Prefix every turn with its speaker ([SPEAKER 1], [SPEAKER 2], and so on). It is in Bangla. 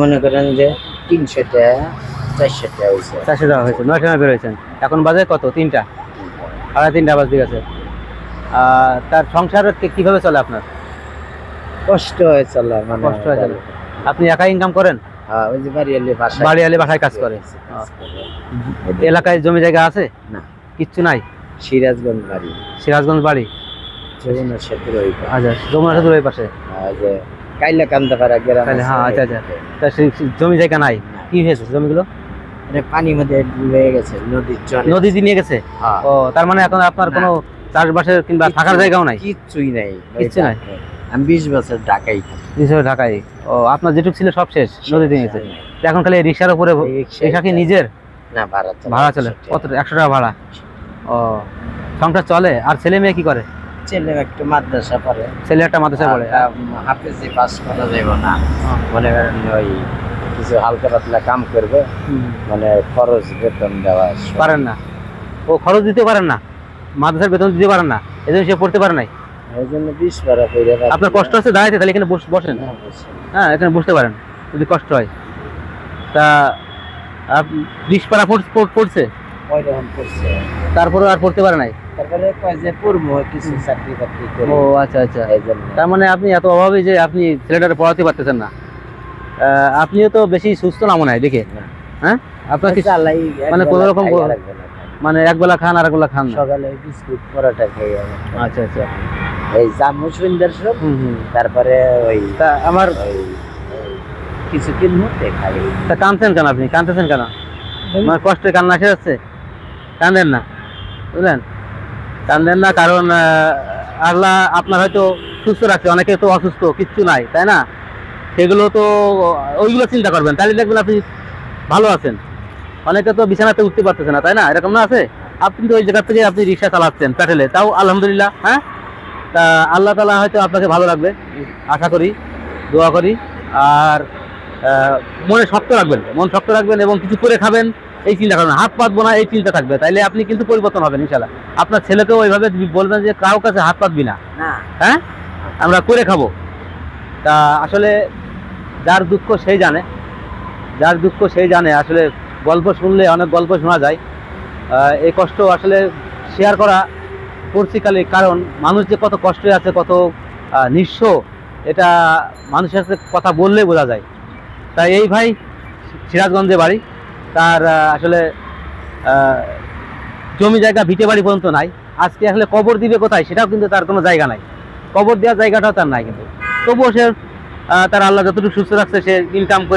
[SPEAKER 1] মনে করেন যে 300 টাকা 400 টাকা হয়েছে।
[SPEAKER 2] 400 টাকা হয়েছে, 9 টাকা বের হয়েছেন। এখন বাজে কত? 3টা, 3:30 বাজে গেছে। তার সংসার কিভাবে চলে আপনার?
[SPEAKER 1] কষ্ট হয়ে চলে, মানে
[SPEAKER 2] কষ্ট হয়ে চলে। আপনি একাই ইনকাম করেন?
[SPEAKER 1] হ্যাঁ, ওই যে
[SPEAKER 2] বাড়িয়ালি বাসায় কাজ করে। এলাকায় জমি জায়গা আছে?
[SPEAKER 1] না,
[SPEAKER 2] কিচ্ছু নাই।
[SPEAKER 1] সিরাজগঞ্জ বাড়ি।
[SPEAKER 2] সিরাজগঞ্জ বাড়ি?
[SPEAKER 1] যমুনা সেতুর ওই পাশে।
[SPEAKER 2] আচ্ছা, যমুনা সেতুর ওই পাশে।
[SPEAKER 1] যে কাইলা কান্দাপাড়া গ্রাম আছে।
[SPEAKER 2] হ্যাঁ, আচ্ছা আচ্ছা। তা সেই জমি জায়গা নাই, কি হয়েছে জমিগুলো?
[SPEAKER 1] মানে পানির মধ্যে ডুবে গেছে, নদীর চরে।
[SPEAKER 2] নদী দিয়ে নিয়ে গেছে?
[SPEAKER 1] হ্যাঁ।
[SPEAKER 2] ও, তার মানে এখন আপনার কোনো চাষবাসের কিংবা থাকার জায়গাও নাই?
[SPEAKER 1] কিচ্ছুই নাই,
[SPEAKER 2] কিচ্ছু নাই।
[SPEAKER 1] আমি 20 বছর ঢাকায় থাকি।
[SPEAKER 2] ঢাকায়? ও, আপনার যেটুকু ছিল সব শেষ নদী দিয়ে গেছে। এখন খালি রিক্সার উপরে। রিক্সা কি নিজের?
[SPEAKER 1] না,
[SPEAKER 2] ভাড়া চলে। কত? 100 টাকা ভাড়া। ও, সংসার চলে। আর ছেলে মেয়ে কি করে?
[SPEAKER 1] ছেলে একটা মাদ্রাসা পড়ে।
[SPEAKER 2] ছেলে একটা মাদ্রাসা পড়ে।
[SPEAKER 1] হাফেজি পাস করা যাইব না, মনে করেন ওই কিছু হালকা পাতলা কাম করবে, মানে খরচ বেতন দেওয়া
[SPEAKER 2] পারেন না। ও, খরচ দিতে পারেন না, মাদ্রাসার বেতন দিতে পারেন না, এই জন্য সে পড়তে পারে নাই।
[SPEAKER 1] এই জন্য 20 ভাড়া করে।
[SPEAKER 2] আপনার কষ্ট হচ্ছে দাঁড়াইতে, তাহলে এখানে বসেন। হ্যাঁ, এখানে বসতে পারেন যদি কষ্ট হয়। তা 20 পারা পড়ছে, তারপরে আর পড়তে পারে নাই।
[SPEAKER 1] তারপরে কয় যে পড়বো কিছু চাকরি বাকরি করে।
[SPEAKER 2] ও, আচ্ছা আচ্ছা।
[SPEAKER 1] এই জন্য।
[SPEAKER 2] তার মানে আপনি এত অভাবী যে আপনি ছেলেটাকে পড়াতে পারতেছেন না। আপনিও তো বেশি সুস্থ না মনে হয় দেখে। হ্যাঁ, আপনার কি মানে কোনো রকম, মানে একবেলা খান আর একবেলা খান না?
[SPEAKER 1] সকালে বিস্কুট পরোটা খাই।
[SPEAKER 2] আচ্ছা আচ্ছা।
[SPEAKER 1] এই জামু সন্ধ্যার সব, তারপরে ওই
[SPEAKER 2] আমার
[SPEAKER 1] কিছু কিনবো খাই।
[SPEAKER 2] তা কাঁদছেন কেন আপনি? কাঁদতেছেন কেন? আমার কষ্টে কান্না এসে যাচ্ছে? কাঁদেন না, বুঝলেন? কাঁদেন না, কারণ আল্লাহ আপনার হয়তো সুস্থ রাখছে, অনেকে তো অসুস্থ, কিচ্ছু নাই, তাই না? সেগুলো তো ওইগুলো চিন্তা করবেন, তাহলে দেখবেন আপনি ভালো আছেন। অনেকে তো বিছানাতে উঠতে পারতেছে না, তাই না? এরকম না আছে? আপনি তো ওই জায়গা থেকে আপনি রিক্সা চালাচ্ছেন প্যাটেলে, তাও আলহামদুলিল্লাহ। হ্যাঁ, তা আল্লাহ তাআলা হয়তো আপনাকে ভালো রাখবে, আশা করি, দোয়া করি। আর মনে শক্ত রাখবেন, মন শক্ত রাখবেন এবং কিছু করে খাবেন এই চিন্তা করবেন, হাত পাতবো না এই চিন্তা থাকবে, তাইলে আপনি কিন্তু পরিবর্তন হবেন ইনশাআল্লাহ। আপনার ছেলেকেও ওইভাবে বলবেন যে কারো কাছে হাত পাতবি না, হ্যাঁ, আমরা করে খাবো। তা আসলে যার দুঃখ সেই জানে, যার দুঃখ সেই জানে। আসলে গল্প শুনলে অনেক গল্প শোনা যায়, এই কষ্ট আসলে শেয়ার করা পড়ছিকালে, কারণ মানুষ যে কত কষ্টে আছে, কত নিঃস্ব, এটা মানুষের সাথে কথা বললে বোঝা যায়। তাই এই ভাই সিরাজগঞ্জে বাড়ি, তার আসলে জমি জায়গা ভিটে বাড়ি পর্যন্ত নাই। আজকে আসলে কবর দিবে কোথায় সেটাও কিন্তু তার কোনো জায়গা নাই, কবর দেওয়ার জায়গাটাও তার নাই। কিন্তু তবুও সে তার আল্লাহ যতটুকু সুস্থ রাখছে, সে ইনকাম করে